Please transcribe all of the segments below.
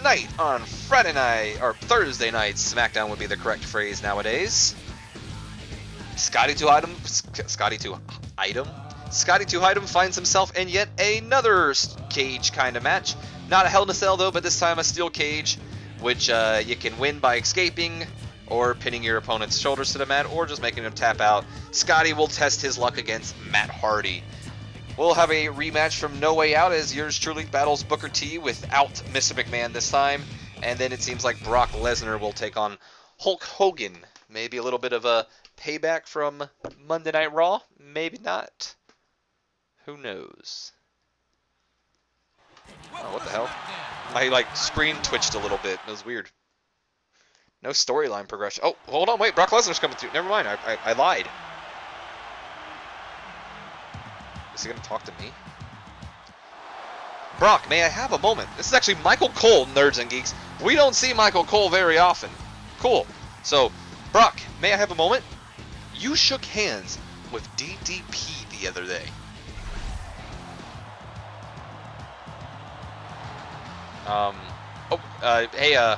tonight on Friday night, or Thursday night, Smackdown would be the correct phrase nowadays. Scotty 2 Item finds himself in yet another cage kind of match. Not a Hell in a Cell though, but this time a steel cage, which you can win by escaping or pinning your opponent's shoulders to the mat, or just making him tap out. Scotty will test his luck against Matt Hardy. We'll have a rematch from No Way Out as yours truly battles Booker T without Mr. McMahon this time. And then it seems like Brock Lesnar will take on Hulk Hogan. Maybe a little bit of a payback from Monday Night Raw. Maybe not. Who knows? Oh, what the hell? My screen twitched a little bit. It was weird. No storyline progression. Oh, hold on, wait. Brock Lesnar's coming through. Never mind. I lied. Is he going to talk to me? Brock, may I have a moment? This is actually Michael Cole, Nerds and Geeks. We don't see Michael Cole very often. Cool. So, Brock, may I have a moment? You shook hands with DDP the other day. Hey,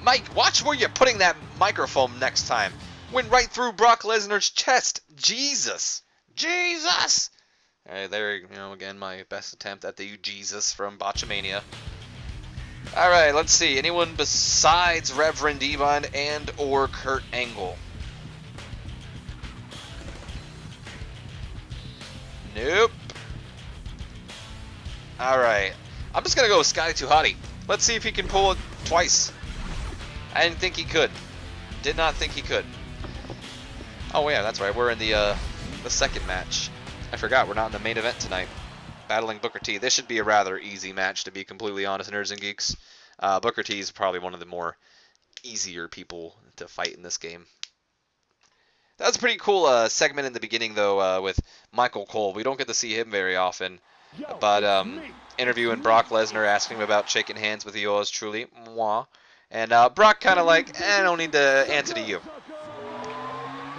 Mike, watch where you're putting that microphone next time. Went right through Brock Lesnar's chest. Jesus. Jesus! Alright, there you go, again, my best attempt at the Jesus from Botchamania. Alright, let's see. Anyone besides Reverend Devon and or Kurt Angle? Nope. Alright. I'm just gonna go with Scotty 2 Hotty. Let's see if he can pull it twice. I didn't think he could. Did not think he could. Oh yeah, that's right. We're in the second match. I forgot we're not in the main event tonight. Battling Booker T. This should be a rather easy match, to be completely honest, Nerds and Geeks. Booker T is probably one of the more easier people to fight in this game. That was a pretty cool segment in the beginning, though, with Michael Cole. We don't get to see him very often. But interviewing Brock Lesnar, asking him about shaking hands with yours truly. Mwah. And Brock kind of like, I don't need to answer to you.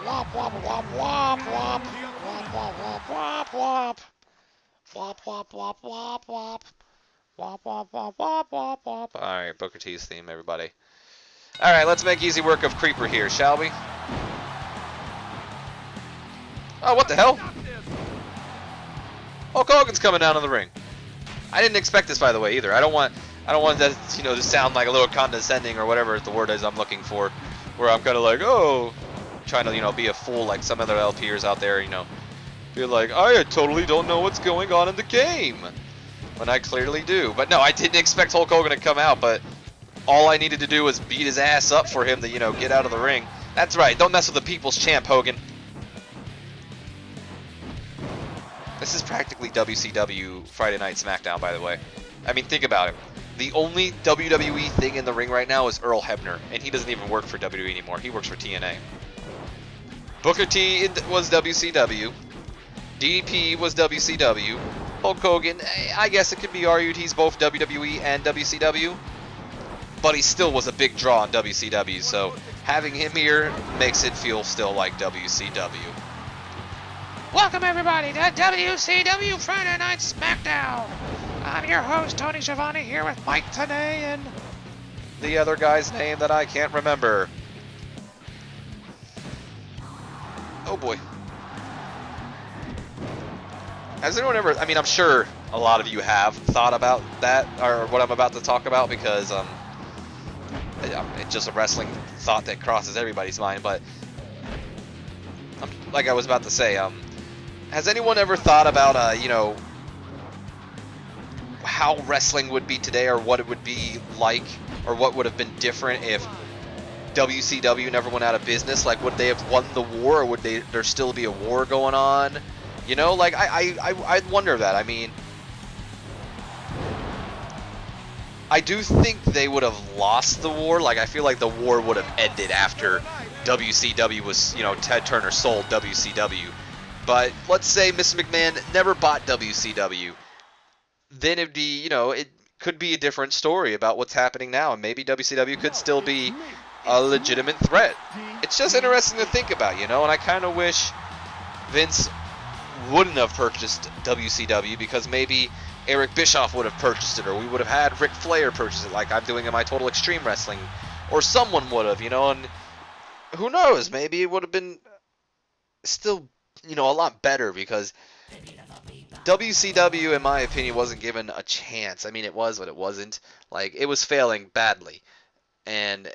Wop, wop, wop, wop, wop. Wop, wop, wop, wop, wop. Wop, wop, wop, wop, wop. Wop, wop, wop, wop, wop, wop. Alright, Booker T's theme, everybody. Alright, let's make easy work of Creeper here, shall we? Oh, what the hell? Hulk Hogan's coming down in the ring. I didn't expect this, by the way, either. I don't want that, to sound like a little condescending or whatever the word is I'm looking for, where I'm kind of like, oh, trying to, be a fool like some other LPers out there, be like, I totally don't know what's going on in the game, when I clearly do. But no, I didn't expect Hulk Hogan to come out, but all I needed to do was beat his ass up for him to, get out of the ring. That's right, don't mess with the people's champ, Hogan. This is practically WCW Friday Night Smackdown, by the way. I mean, think about it. The only WWE thing in the ring right now is Earl Hebner, and he doesn't even work for WWE anymore. He works for TNA. Booker T was WCW. DDP was WCW. Hulk Hogan, I guess it could be argued he's both WWE and WCW, but he still was a big draw on WCW, so having him here makes it feel still like WCW. Welcome everybody to WCW Friday Night Smackdown. I'm your host, Tony Schiavone, here with Mike today and the other guy's name that I can't remember. Oh boy. Has anyone ever, I'm sure a lot of you have thought about that, or what I'm about to talk about, because it's just a wrestling thought that crosses everybody's mind, but like I was about to say, has anyone ever thought about, how wrestling would be today, or what it would be like, or what would have been different if WCW never went out of business? Like, would they have won the war, or would there still be a war going on? I wonder that. I do think they would have lost the war. Like, I feel like the war would have ended after WCW was, Ted Turner sold WCW. But let's say Mr. McMahon never bought WCW. Then it'd be, it could be a different story about what's happening now, and maybe WCW could still be a legitimate threat. It's just interesting to think about, and I kind of wish Vince wouldn't have purchased WCW, because maybe Eric Bischoff would have purchased it, or we would have had Ric Flair purchase it like I'm doing in my Total Extreme Wrestling, or someone would have, and who knows, maybe it would have been still, a lot better, because WCW, in my opinion, wasn't given a chance. I mean, it was, but it wasn't. Like, it was failing badly. And,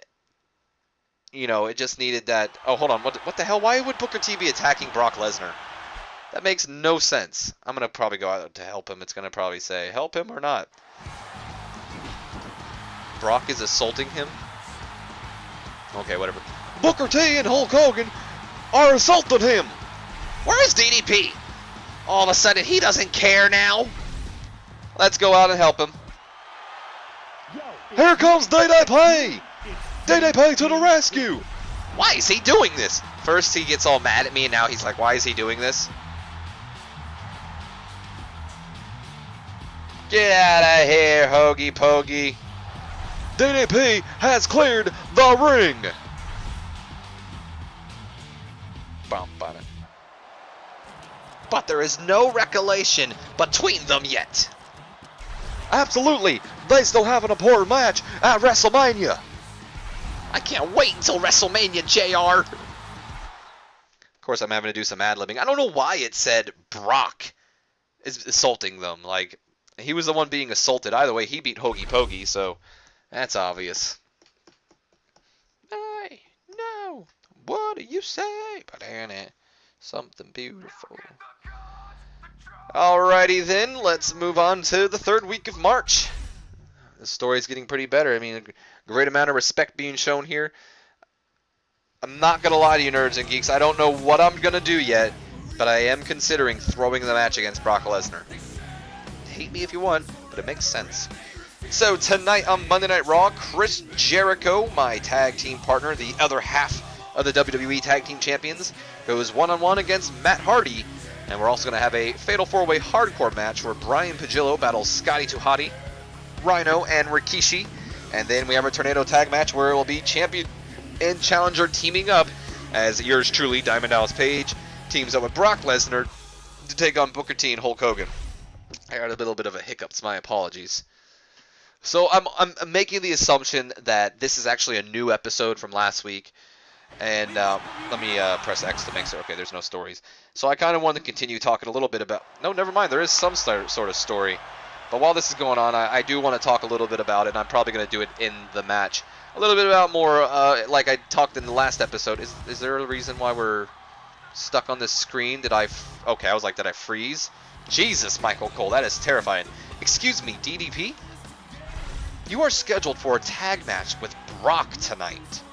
it just needed that. Oh, hold on. What the hell? Why would Booker T be attacking Brock Lesnar? That makes no sense. I'm going to probably go out to help him. It's going to probably say, help him or not. Brock is assaulting him? Okay, whatever. Booker T and Hulk Hogan are assaulting him. Where is DDP? All of a sudden, he doesn't care now. Let's go out and help him. Here comes DDP! DDP to the rescue! Why is he doing this? First, he gets all mad at me, and now he's like, why is he doing this? Get out of here, Hoagie Poggy. DDP has cleared the ring. But there is no recollection between them yet. Absolutely. They still have an important match at WrestleMania. I can't wait until WrestleMania, JR. Of course, I'm having to do some ad-libbing. I don't know why it said Brock is assaulting them. Like, he was the one being assaulted. Either way, he beat Hoagie Poggy, so that's obvious. I know. What do you say? Something beautiful. Alrighty then, let's move on to the third week of March. The story's getting pretty better. I mean, a great amount of respect being shown here. I'm not going to lie to you, nerds and geeks. I don't know what I'm going to do yet, but I am considering throwing the match against Brock Lesnar. Hate me if you want, but it makes sense. So tonight on Monday Night Raw, Chris Jericho, my tag team partner, the other half of the WWE Tag Team Champions, goes one-on-one against Matt Hardy. And we're also going to have a Fatal 4-Way Hardcore match where Brian Pagillo battles Scotty 2 Hotty, Rhino, and Rikishi. And then we have a Tornado Tag match where it will be Champion and Challenger teaming up as yours truly, Diamond Dallas Page, teams up with Brock Lesnar to take on Booker T and Hulk Hogan. I got a little bit of a hiccups, my apologies. So I'm making the assumption that this is actually a new episode from last week. And let me press X to make sure. Okay, there's no stories. So I kind of want to continue talking a little bit about... No, never mind. There is some sort of story. But while this is going on, I do want to talk a little bit about it. And I'm probably going to do it in the match. A little bit about more, like I talked in the last episode. Is there a reason why we're stuck on this screen? Okay, I was like, did I freeze? Jesus, Michael Cole, that is terrifying. Excuse me, DDP? You are scheduled for a tag match with Brock tonight.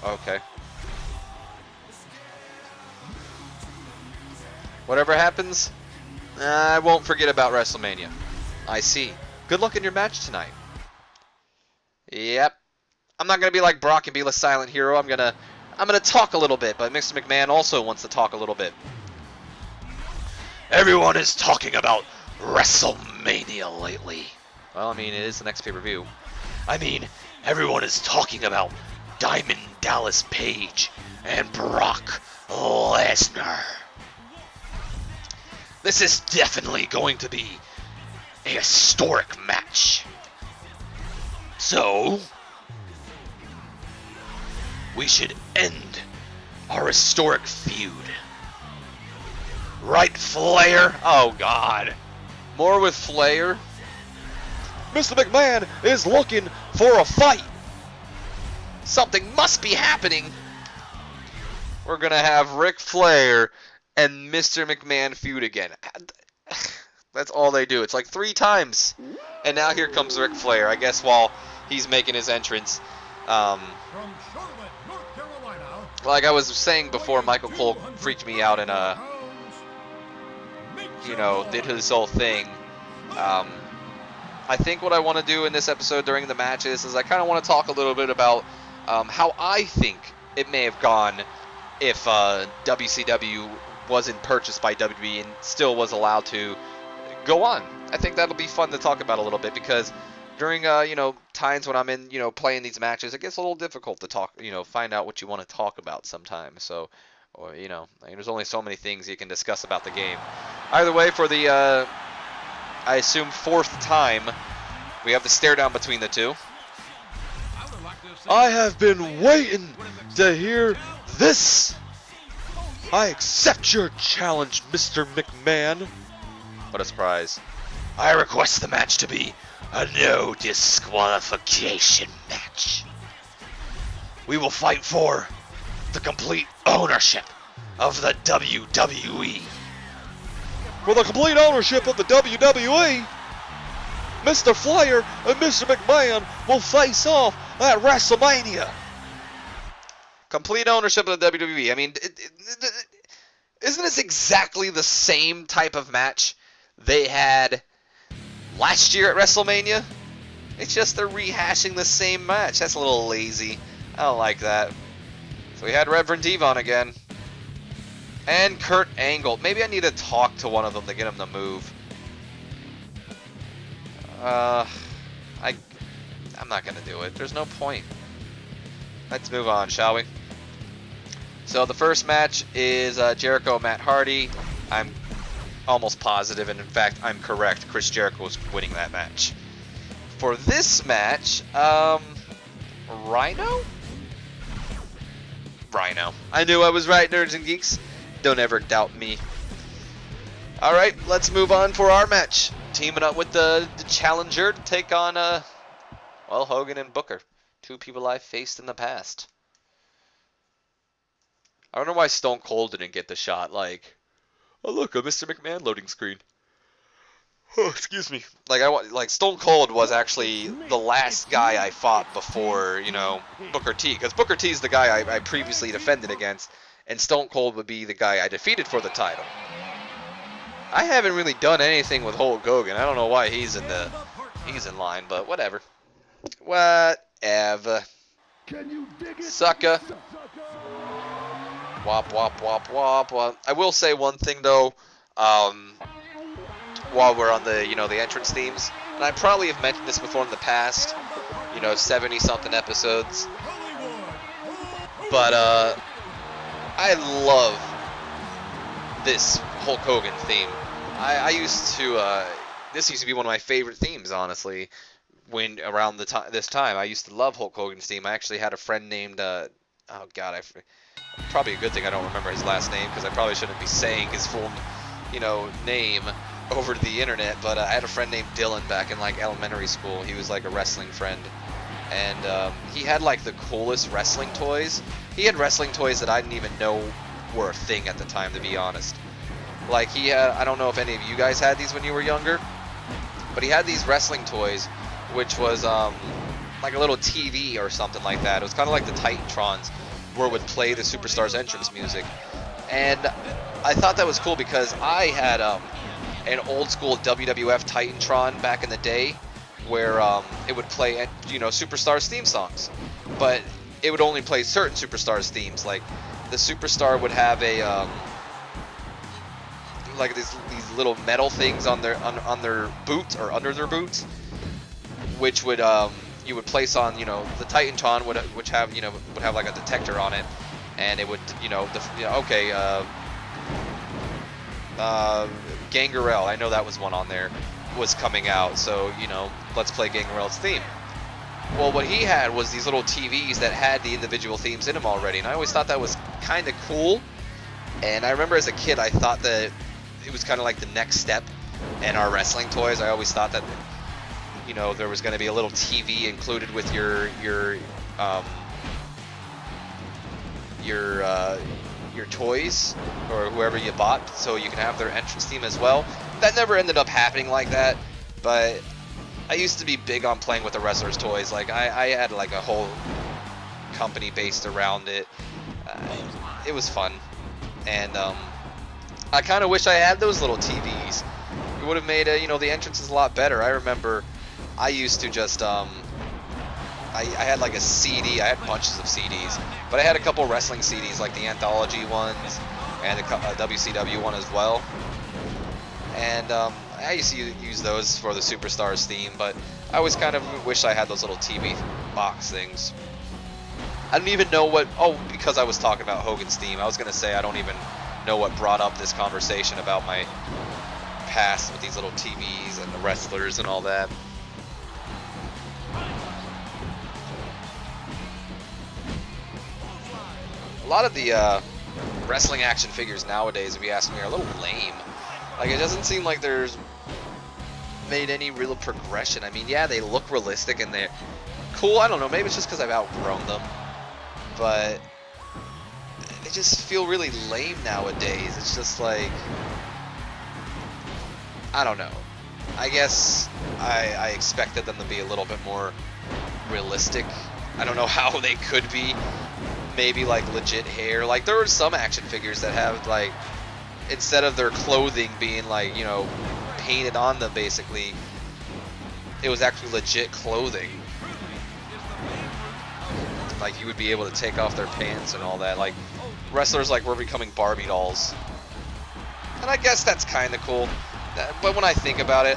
Okay. Whatever happens, I won't forget about WrestleMania. I see. Good luck in your match tonight. Yep. I'm not gonna be like Brock and be the silent hero. I'm gonna talk a little bit, but Mr. McMahon also wants to talk a little bit. Everyone is talking about WrestleMania lately. Well, I mean, it is the next pay-per-view. I mean, everyone is talking about Diamond Dallas Page and Brock Lesnar. This is definitely going to be a historic match. So, we should end our historic feud. Right, Flair? Oh, God. More with Flair? Mr. McMahon is looking for a fight. Something must be happening. We're going to have Ric Flair and Mr. McMahon feud again. That's all they do. It's like 3 times. And now here comes Ric Flair. I guess while he's making his entrance. From Charlotte, North Carolina. Like I was saying before, Michael Cole freaked me out and, did his whole thing. I think what I want to do in this episode during the matches is I kind of want to talk a little bit about how I think it may have gone if WCW wasn't purchased by WWE and still was allowed to go on. I think that'll be fun to talk about a little bit because during times when I'm in playing these matches, it gets a little difficult to talk, find out what you want to talk about sometimes. So Or, you know, I mean, there's only so many things you can discuss about the game. Either way, for the, I assume, 4th time, we have the stare down between the two. I have been waiting to hear this. I accept your challenge, Mr. McMahon. What a surprise. I request the match to be a no disqualification match. We will fight for the complete ownership of the WWE. For the complete ownership of the WWE, Mr. Flyer and Mr. McMahon will face off at WrestleMania. Complete ownership of the WWE. I mean, isn't this exactly the same type of match they had last year at WrestleMania? It's just they're rehashing the same match. That's a little lazy. I don't like that. So we had Reverend Devon again. And Kurt Angle. Maybe I need to talk to one of them to get him to move. I'm not going to do it. There's no point. Let's move on, shall we? So the first match is Jericho Matt Hardy. I'm almost positive, and in fact, I'm correct. Chris Jericho is winning that match. For this match, Rhino? Rhino. I knew I was right, nerds and geeks. Don't ever doubt me. Alright, let's move on for our match. Teaming up with the challenger to take on, well, Hogan and Booker. Two people I've faced in the past. I don't know why Stone Cold didn't get the shot, like, oh look, a Mr. McMahon loading screen. Oh, excuse me. Like Stone Cold was actually the last guy I fought before, you know, Booker T. Because Booker T is the guy I previously defended against, and Stone Cold would be the guy I defeated for the title. I haven't really done anything with Hulk Hogan. I don't know why he's in line, but whatever. Whatever. Sucker. Wop, wop, wop, wop, wop. I will say one thing, though, while we're on the, you know, the entrance themes, and I probably have mentioned this before in the past, you know, 70-something episodes, but, I love this Hulk Hogan theme. I used to, this used to be one of my favorite themes, honestly, when, around this time. I used to love Hulk Hogan's theme. I actually had a friend named, oh god, probably a good thing I don't remember his last name, because I probably shouldn't be saying his full, you know, name over the internet, but I had a friend named Dylan back in, like, elementary school. He was, like, a wrestling friend, and he had, like, the coolest wrestling toys. He had wrestling toys that I didn't even know were a thing at the time, to be honest. Like, he had, I don't know if any of you guys had these when you were younger, but he had these wrestling toys, which was, like a little TV or something like that. It was kind of like the Titantrons, where it would play the Superstars entrance music. And I thought that was cool because I had an old school WWF Titantron back in the day where it would play, you know, Superstars theme songs. But it would only play certain Superstars themes. Like the Superstar would have a like these little metal things on their boots or under their boots, which would you would place on, you know, the Titantron would have like a detector on it, and it would, you know, Gangrel, I know that was one on there, was coming out, so, you know, let's play Gangrel's theme. Well, what he had was these little TVs that had the individual themes in them already, and I always thought that was kind of cool. And I remember as a kid, I thought that it was kind of like the next step in our wrestling toys. I always thought that, you know, there was going to be a little TV included with your toys or whoever you bought, so you can have their entrance theme as well. That never ended up happening like that, but I used to be big on playing with the wrestlers' toys. Like I had like a whole company based around it. It was fun, and I kind of wish I had those little TVs. It would have made you know, the entrances a lot better. I remember I used to just I had like a CD. I had bunches of CDs, but I had a couple wrestling CDs, like the anthology ones and a WCW one as well. And I used to use those for the Superstars theme, but I always kind of wish I had those little TV box things. I don't even know what... Oh, because I was talking about Hogan's theme. I was going to say I don't even know what brought up this conversation about my past with these little TVs and the wrestlers and all that. A lot of the wrestling action figures nowadays, if you ask me, are a little lame. Like, it doesn't seem like there's made any real progression. I mean, yeah, they look realistic and they're cool. I don't know, maybe it's just because I've outgrown them. But they just feel really lame nowadays. It's just like, I don't know. I guess I expected them to be a little bit more realistic. I don't know how they could be. Maybe like legit hair. Like, there were some action figures that have, like, instead of their clothing being, like, you know, painted on them, basically, it was actually legit clothing. Like, you would be able to take off their pants and all that. Like, wrestlers, like, were becoming Barbie dolls. And I guess that's kind of cool. But when I think about it,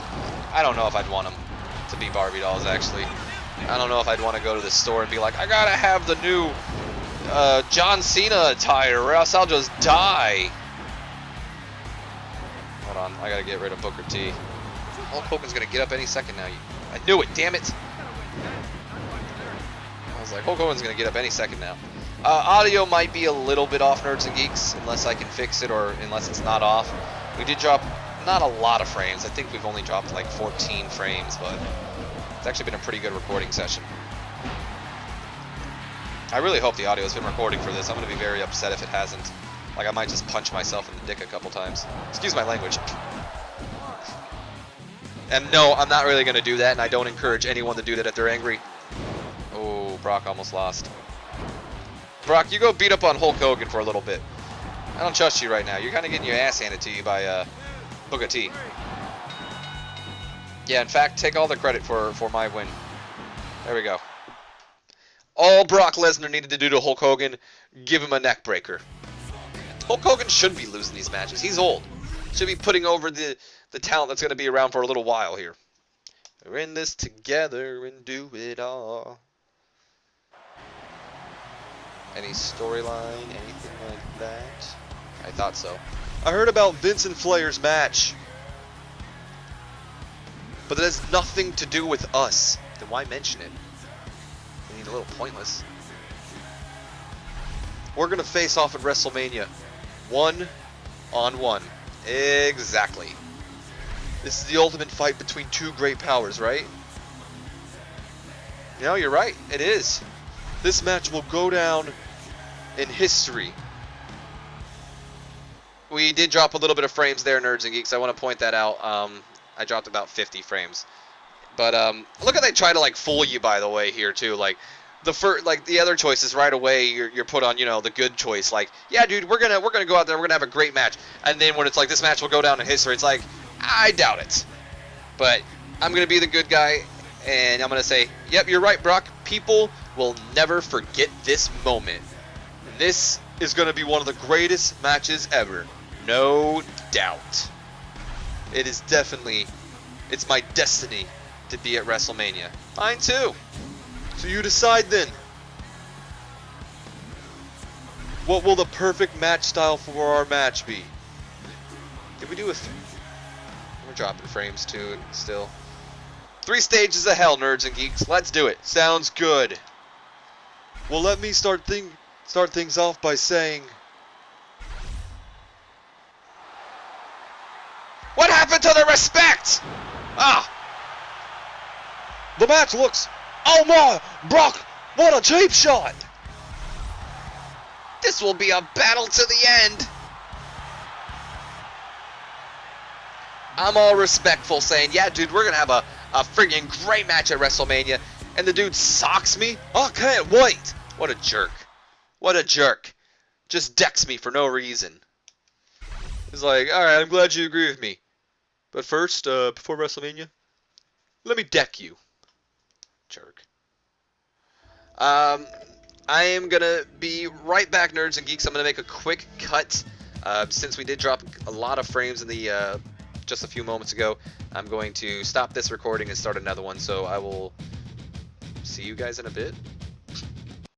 I don't know if I'd want them to be Barbie dolls, actually. I don't know if I'd want to go to the store and be like, I gotta have the new John Cena attire, or else I'll just die. Hold on, I gotta get rid of Booker T. Hulk Hogan's gonna get up any second now. I knew it, damn it. I was like, Hulk Hogan's gonna get up any second now. Audio might be a little bit off, Nerds and Geeks, unless I can fix it, or unless it's not off. We did drop not a lot of frames. I think we've only dropped like 14 frames, but it's actually been a pretty good recording session. I really hope the audio's been recording for this. I'm going to be very upset if it hasn't. Like, I might just punch myself in the dick a couple times. Excuse my language. And no, I'm not really going to do that, and I don't encourage anyone to do that if they're angry. Oh, Brock almost lost. Brock, you go beat up on Hulk Hogan for a little bit. I don't trust you right now. You're kind of getting your ass handed to you by Booker T. Yeah, in fact, take all the credit for my win. There we go. All Brock Lesnar needed to do to Hulk Hogan, give him a neck breaker. Hulk Hogan shouldn't be losing these matches. He's old. Should be putting over the talent that's going to be around for a little while here. We're in this together and do it all. Any storyline, anything like that? I thought so. I heard about Vince and Flair's match. But that has nothing to do with us. Then why mention it? I mean, a little pointless. We're going to face off at WrestleMania. 1-on-1. Exactly. This is the ultimate fight between two great powers, right? You know, you're right. It is. This match will go down in history. We did drop a little bit of frames there, Nerds and Geeks. I want to point that out. I dropped about 50 frames. But look how they try to like fool you, by the way, here too. Like the other choices right away, you're put on, you know, the good choice. Like, yeah, dude, we're gonna go out there, we're gonna have a great match. And then when it's like this match will go down in history, it's like, I doubt it. But I'm gonna be the good guy, and I'm gonna say, yep, you're right, Brock. People will never forget this moment. This is gonna be one of the greatest matches ever, no doubt. It is definitely, it's my destiny to be at WrestleMania. Mine too. So you decide then. What will the perfect match style for our match be? Did we do a... We're dropping frames too still. 3 stages of hell, Nerds and Geeks. Let's do it. Sounds good. Well, let me start things off by saying... What happened to the respect? Ah! The match looks... Oh my! Brock, what a cheap shot! This will be a battle to the end. I'm all respectful saying, yeah, dude, we're going to have a friggin' great match at WrestleMania. And the dude socks me? I can't wait. What a jerk. What a jerk. Just decks me for no reason. He's like, alright, I'm glad you agree with me. But first, before WrestleMania, let me deck you. Jerk. I am going to be right back, Nerds and Geeks. I'm going to make a quick cut. Since we did drop a lot of frames in the just a few moments ago, I'm going to stop this recording and start another one. So I will see you guys in a bit.